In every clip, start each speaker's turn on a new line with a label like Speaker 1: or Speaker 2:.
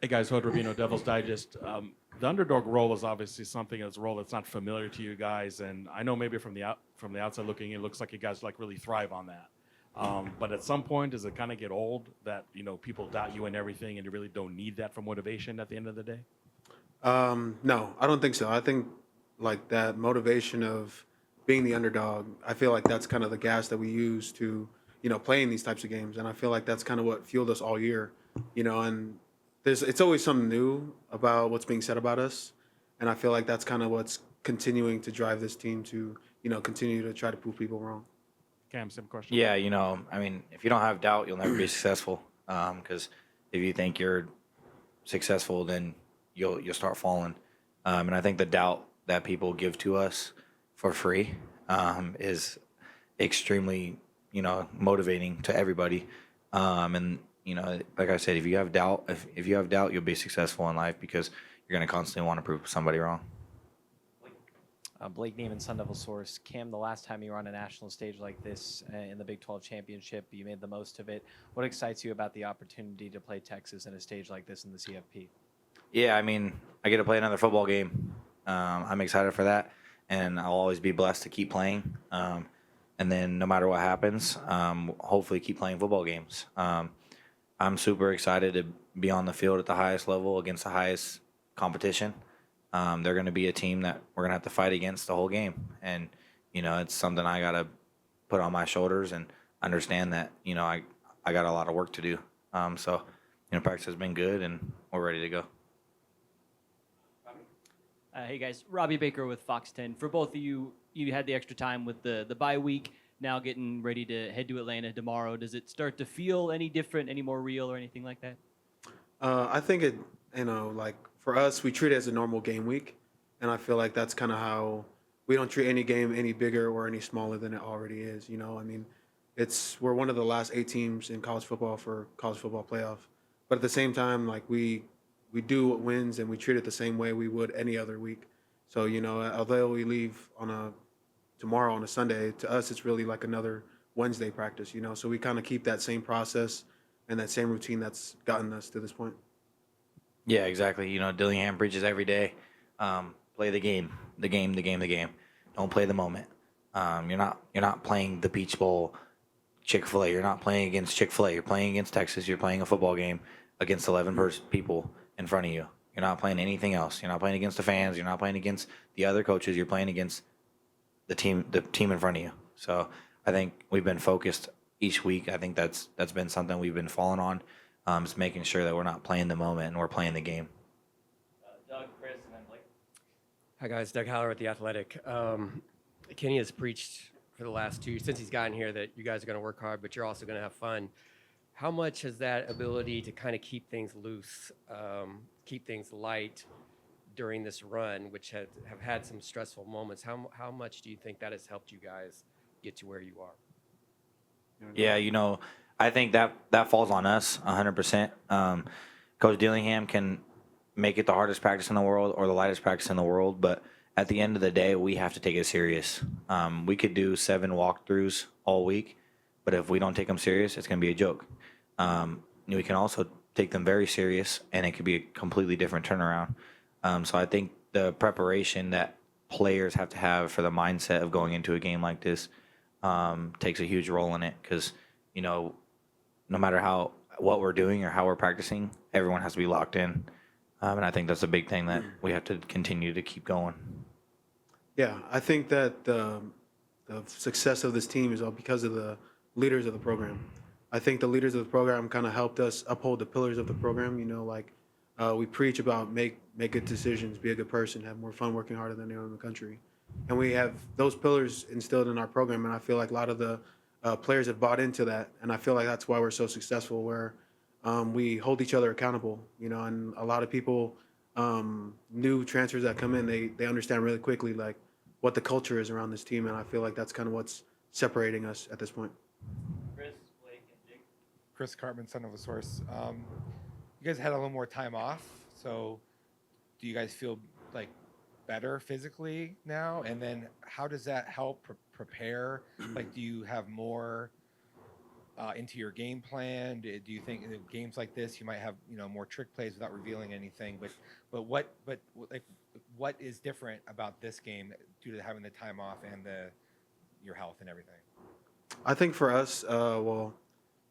Speaker 1: Hey guys, Hood Rubino, Devil's Digest. The underdog role is obviously something as a role that's not familiar to you guys, and I know maybe from the outside looking, it looks like you guys like really thrive on that. But at some point, does it kind of get old that people doubt you and everything, and you really don't need that for motivation at the end of the day?
Speaker 2: No, I don't think so. I think like that motivation of being the underdog. I feel like that's kind of the gas that we use to, playing these types of games, and I feel like that's kind of what fueled us all year. And it's always something new about what's being said about us, and I feel like that's kind of what's continuing to drive this team to, continue to try to prove people wrong.
Speaker 1: Cam, same question.
Speaker 3: Yeah, I mean, if you don't have doubt, you'll never be successful. Because if you think you're successful, then you'll start falling. And I think the doubt that people give to us for free is extremely, motivating to everybody. And like I said, if you have doubt, if you have doubt, you'll be successful in life because you're going to constantly want to prove somebody wrong.
Speaker 4: Blake Neiman, Sun Devil Source. Cam, the last time you were on a national stage like this in the Big 12 championship, you made the most of it. What excites you about the opportunity to play Texas in a stage like this in the CFP?
Speaker 3: Yeah, I mean, I get to play another football game. I'm excited for that, and I'll always be blessed to keep playing. And then no matter what happens, hopefully keep playing football games. I'm super excited to be on the field at the highest level against the highest competition. They're going to be a team that we're going to have to fight against the whole game. And, it's something I got to put on my shoulders and understand that, I got a lot of work to do. So, practice has been good and we're ready to go.
Speaker 5: Hey guys, Robbie Baker with Fox 10. For both of you, you had the extra time with the bye week. Now getting ready to head to Atlanta tomorrow. Does it start to feel any different, any more real, or anything like that?
Speaker 2: I think it, like for us, we treat it as a normal game week, and I feel like that's kind of how we don't treat any game any bigger or any smaller than it already is. I mean, we're one of the last 8 teams in college football for college football playoff, but at the same time, like we do what wins and we treat it the same way we would any other week. So although we leave on a tomorrow on a Sunday, to us it's really like another Wednesday practice. So we kind of keep that same process and that same routine that's gotten us to this point.
Speaker 3: Yeah, exactly. Dillingham preaches every day. Play the game, the game, the game, the game. Don't play the moment. You're not playing the Peach Bowl, Chick-fil-A. You're not playing against Chick-fil-A. You're playing against Texas. You're playing a football game against 11 people in front of you. You're not playing anything else. You're not playing against the fans. You're not playing against the other coaches. You're playing against the team in front of you. So I think we've been focused each week. I think that's been something we've been falling on. Is making sure that we're not playing the moment and we're playing the game.
Speaker 5: Doug, Chris, and then Blake.
Speaker 6: Hi guys, Doug Haller at the Athletic. Kenny has preached for the last 2 years since he's gotten here that you guys are going to work hard, but you're also going to have fun. How much has that ability to kind of keep things loose, keep things light during this run, which have had some stressful moments? How much do you think that has helped you guys get to where you are?
Speaker 3: Yeah, I think that falls on us 100%. Coach Dillingham can make it the hardest practice in the world or the lightest practice in the world, but at the end of the day, we have to take it serious. We could do 7 walkthroughs all week, but if we don't take them serious, it's going to be a joke. We can also take them very serious, and it could be a completely different turnaround. So I think the preparation that players have to have for the mindset of going into a game like this takes a huge role in it because, no matter what we're doing or how we're practicing, everyone has to be locked in. And I think that's a big thing that we have to continue to keep going.
Speaker 2: Yeah, I think that the success of this team is all because of the leaders of the program. I think the leaders of the program kind of helped us uphold the pillars of the program. We preach about make good decisions, be a good person, have more fun working harder than anyone in the country, and we have those pillars instilled in our program. And I feel like a lot of the players have bought into that, and I feel like that's why we're so successful. Where we hold each other accountable, and a lot of people, new transfers that come in, they understand really quickly like what the culture is around this team, and I feel like that's kind of what's separating us at this point.
Speaker 5: Chris, Blake, and Jake.
Speaker 7: Chris Cartman, son of a source. You guys had a little more time off, so do you guys feel like better physically now? And then how does that help prepare? Like, do you have more into your game plan? Do you think in games like this you might have more trick plays without revealing anything? But what is different about this game due to having the time off and your health and everything?
Speaker 2: I think for us,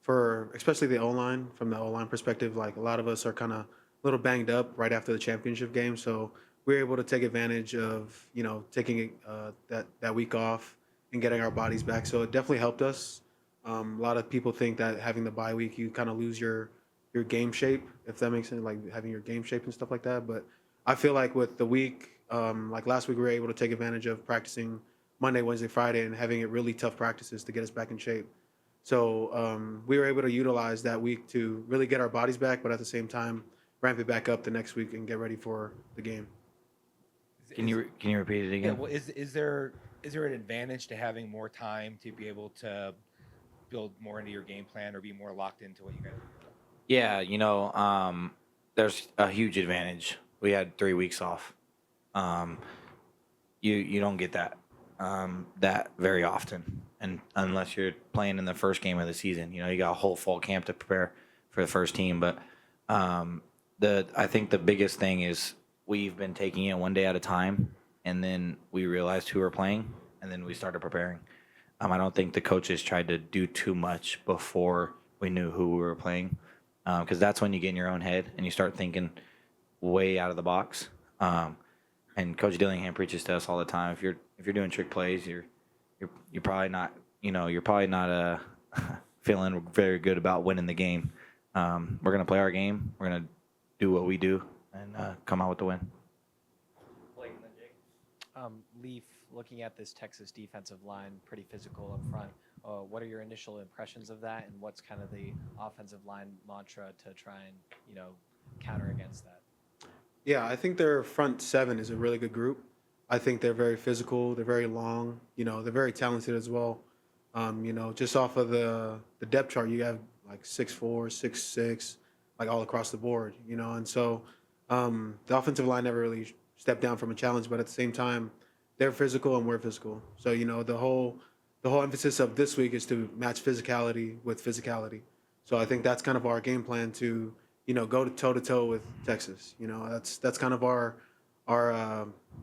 Speaker 2: for especially the O-line, from the O-line perspective, like a lot of us are kind of a little banged up right after the championship game. So we're able to take advantage of, taking that week off and getting our bodies back. So it definitely helped us. A lot of people think that having the bye week, you kind of lose your game shape, if that makes sense, like having your game shape and stuff like that. But I feel like with the week, like last week, we were able to take advantage of practicing Monday, Wednesday, Friday, and having it really tough practices to get us back in shape. So we were able to utilize that week to really get our bodies back, but at the same time, ramp it back up the next week and get ready for the game.
Speaker 3: Can you repeat it again?
Speaker 7: Yeah, well, is there an advantage to having more time to be able to build more into your game plan or be more locked into what you guys do?
Speaker 3: Yeah, there's a huge advantage. We had 3 weeks off. You don't get that very often, and unless you're playing in the first game of the season, you got a whole fall camp to prepare for the first team. But I think the biggest thing is we've been taking it one day at a time, and then we realized who we're playing, and then we started preparing. I don't think the coaches tried to do too much before we knew who we were playing, because that's when you get in your own head and you start thinking way out of the box. And Coach Dillingham preaches to us all the time: if you're doing trick plays, you're probably not feeling very good about winning the game. We're gonna play our game. We're gonna do what we do and come out with the win.
Speaker 4: Leif, looking at this Texas defensive line, pretty physical up front. What are your initial impressions of that, and what's kind of the offensive line mantra to try and counter against that?
Speaker 2: Yeah, I think their front seven is a really good group. I think they're very physical. They're very long. They're very talented as well. Just off of the depth chart, you have like 6'4", 6'6", like all across the board. And so the offensive line never really stepped down from a challenge, but at the same time, they're physical and we're physical. So the whole emphasis of this week is to match physicality with physicality. So I think that's kind of our game plan to go toe to toe with Texas. That's kind of our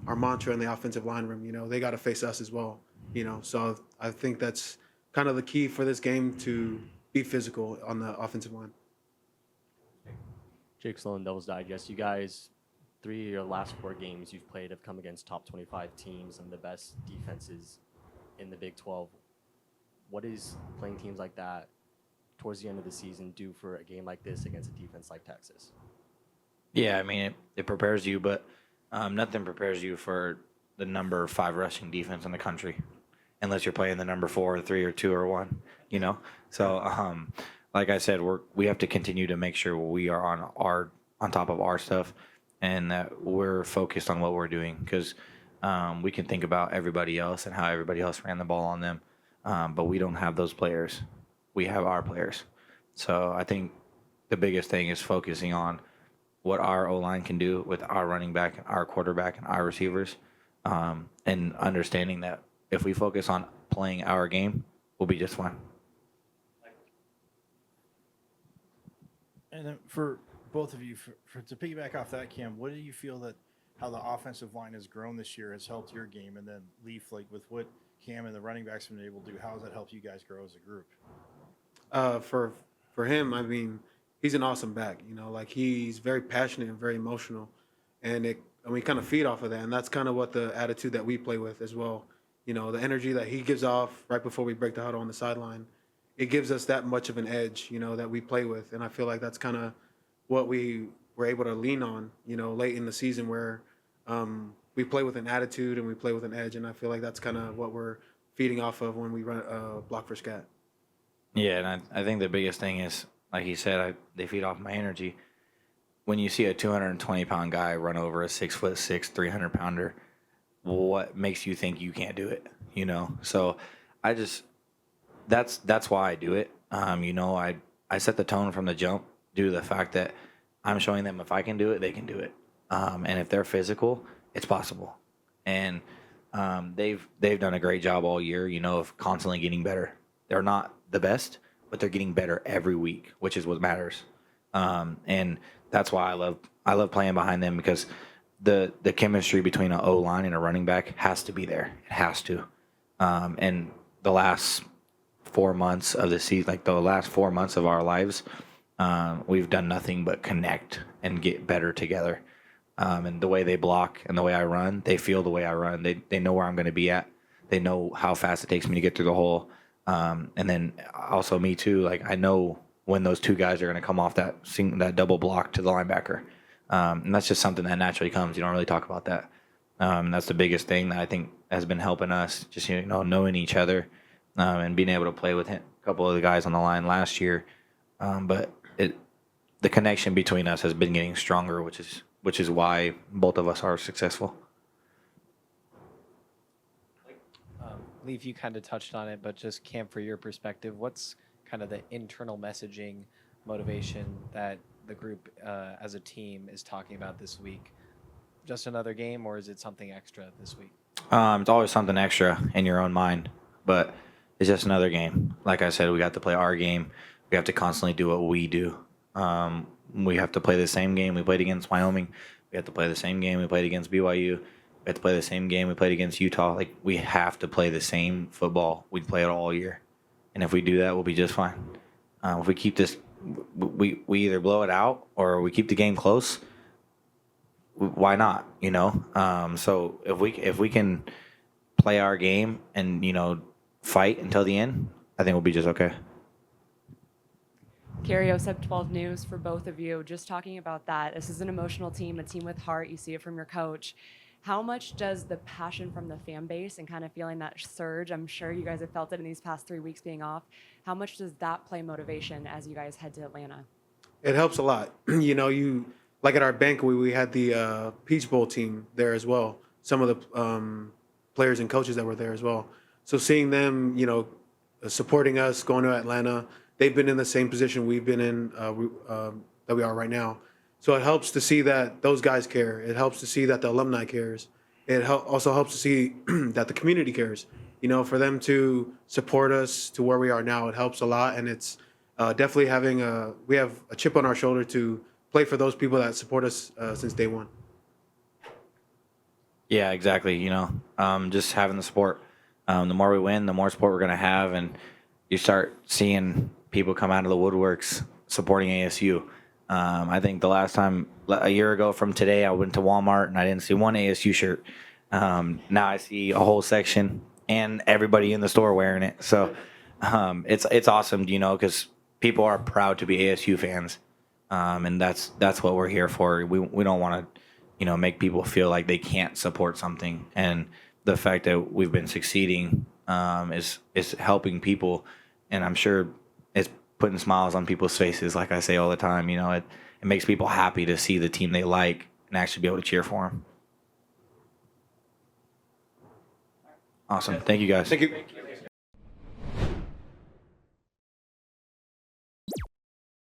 Speaker 2: mantra in the offensive line room. They got to face us as well. So I think that's kind of the key for this game, to be physical on the offensive line.
Speaker 8: Jake Sloan, Devil's Digest. You guys, 3 of your last 4 games you've played have come against top 25 teams and the best defenses in the Big 12. What is playing teams like that towards the end of the season do for a game like this against a defense like Texas?
Speaker 3: Yeah, I mean, it prepares you, but nothing prepares you for the number 5 rushing defense in the country, unless you're playing the number 4 or 3 or 2 or 1, So, like I said, we have to continue to make sure we are on top of our stuff, and that we're focused on what we're doing, because we can think about everybody else and how everybody else ran the ball on them, but we don't have those players. We have our players. So I think the biggest thing is focusing on what our O-line can do with our running back and our quarterback and our receivers, and understanding that if we focus on playing our game, we'll be just fine.
Speaker 9: And then for both of you, to piggyback off that, Cam, what do you feel that how the offensive line has grown this year has helped your game? And then Leif, like with what Cam and the running backs have been able to do, how has that helped you guys grow as a group?
Speaker 2: For him, I mean, he's an awesome back. Like he's very passionate and very emotional, and we kind of feed off of that, and that's kind of what the attitude that we play with as well. The energy that he gives off right before we break the huddle on the sideline, it gives us that much of an edge, that we play with, and I feel like that's kind of what we were able to lean on, late in the season, where we play with an attitude and we play with an edge, and I feel like that's kind of what we're feeding off of when we run block for scat.
Speaker 3: Yeah, and I think the biggest thing is, like he said, they feed off my energy. When you see a 220-pound guy run over a 6'6", 300-pounder, what makes you think you can't do it? So that's why I do it. I set the tone from the jump due to the fact that I'm showing them if I can do it, they can do it. And if they're physical, it's possible. And they've done a great job all year, of constantly getting better. They're not the best, but they're getting better every week, which is what matters. And that's why I love playing behind them, because the chemistry between an O line and a running back has to be there. It has to. And the last 4 months of the season, like the last 4 months of our lives, we've done nothing but connect and get better together. And the way they block and the way I run, they feel the way I run. They know where I'm going to be at. They know how fast it takes me to get through the hole. And then also me too. Like, I know when those two guys are going to come off that double block to the linebacker. And that's just something that naturally comes. You don't really talk about that. That's the biggest thing that I think has been helping us, just, knowing each other, and being able to play with a couple of the guys on the line last year. But the connection between us has been getting stronger, which is why both of us are successful.
Speaker 4: Leif, you kind of touched on it, but just Cam, for your perspective, what's kind of the internal messaging motivation that the group as a team is talking about this week? Just another game, or is it something extra this week?
Speaker 3: It's always something extra in your own mind, but it's just another game. Like I said, we got to play our game. We have to constantly do what we do. We have to play the same game we played against Wyoming. We have to play the same game we played against BYU. We have to play the same game we played against Utah. Like, we have to play the same football. We play it all year. And if we do that, we'll be just fine. If we keep this, we either blow it out or we keep the game close. Why not? So if we can play our game and, fight until the end, I think we'll be just okay.
Speaker 10: Carrie Osep, 12 News, for both of you. Just talking about that, this is an emotional team, a team with heart. You see it from your coach. How much does the passion from the fan base and kind of feeling that surge, I'm sure you guys have felt it in these past 3 weeks being off, how much does that play motivation as you guys head to Atlanta?
Speaker 2: It helps a lot. You like at our banquet, we had the Peach Bowl team there as well. Some of the players and coaches that were there as well. So seeing them, supporting us, going to Atlanta, they've been in the same position we've been in that we are right now. So it helps to see that those guys care. It helps to see that the alumni cares. It also helps to see that the community cares. For them to support us to where we are now, it helps a lot. And it's definitely we have a chip on our shoulder to play for those people that support us since day one.
Speaker 3: Yeah, exactly. Just having the support. The more we win, the more support we're going to have. And you start seeing people come out of the woodworks supporting ASU. I think the last time, a year ago from today, I went to Walmart and I didn't see one ASU shirt. Now I see a whole section and everybody in the store wearing it. So it's awesome, because people are proud to be ASU fans. And that's what we're here for. We don't want to, make people feel like they can't support something. And the fact that we've been succeeding is helping people. And I'm sure it's putting smiles on people's faces, like I say all the time. It makes people happy to see the team they like and actually be able to cheer for them. Awesome. Thank you, guys.
Speaker 2: Thank you.